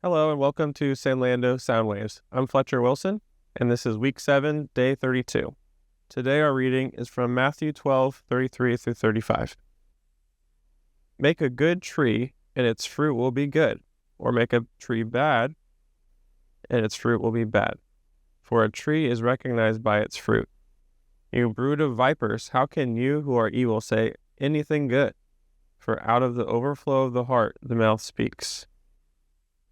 Hello and welcome to Sanlando Soundwaves. I'm Fletcher Wilson, and this is week 7, day 32. Today our reading is from Matthew 12:33 through 35. Make a good tree, and its fruit will be good, or make a tree bad, and its fruit will be bad. For a tree is recognized by its fruit. You brood of vipers, how can you who are evil say anything good? For out of the overflow of the heart the mouth speaks.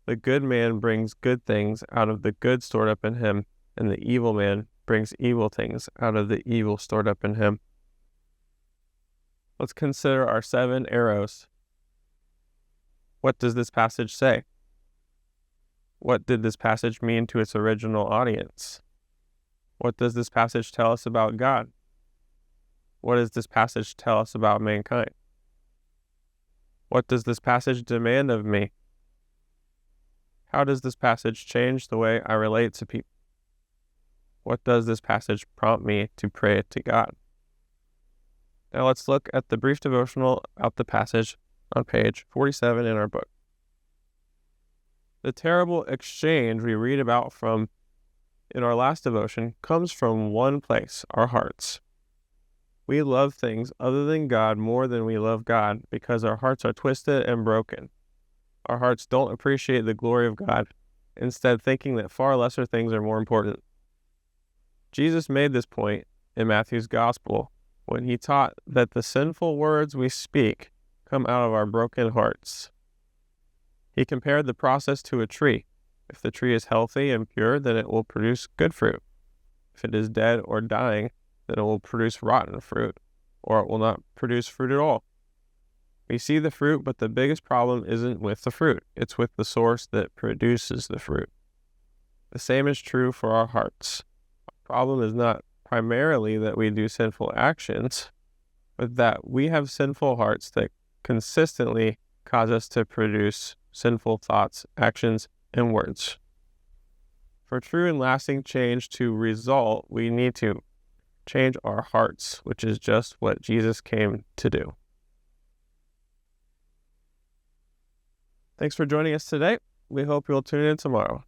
The good man brings good things out of the good stored up in him, and the evil man brings evil things out of the evil stored up in him. Let's consider our 7 arrows. What does this passage say? What did this passage mean to its original audience? What does this passage tell us about God? What does this passage tell us about mankind? What does this passage demand of me? How does this passage change the way I relate to people? What does this passage prompt me to pray to God? Now let's look at the brief devotional about the passage on page 47 in our book. The terrible exchange we read about in our last devotion comes from one place, our hearts. We love things other than God more than we love God because our hearts are twisted and broken. Our hearts don't appreciate the glory of God, instead thinking that far lesser things are more important. Jesus made this point in Matthew's Gospel when he taught that the sinful words we speak come out of our broken hearts. He compared the process to a tree. If the tree is healthy and pure, then it will produce good fruit. If it is dead or dying, then it will produce rotten fruit, or it will not produce fruit at all. We see the fruit, but the biggest problem isn't with the fruit. It's with the source that produces the fruit. The same is true for our hearts. Our problem is not primarily that we do sinful actions, but that we have sinful hearts that consistently cause us to produce sinful thoughts, actions, and words. For true and lasting change to result, we need to change our hearts, which is just what Jesus came to do. Thanks for joining us today. We hope you'll tune in tomorrow.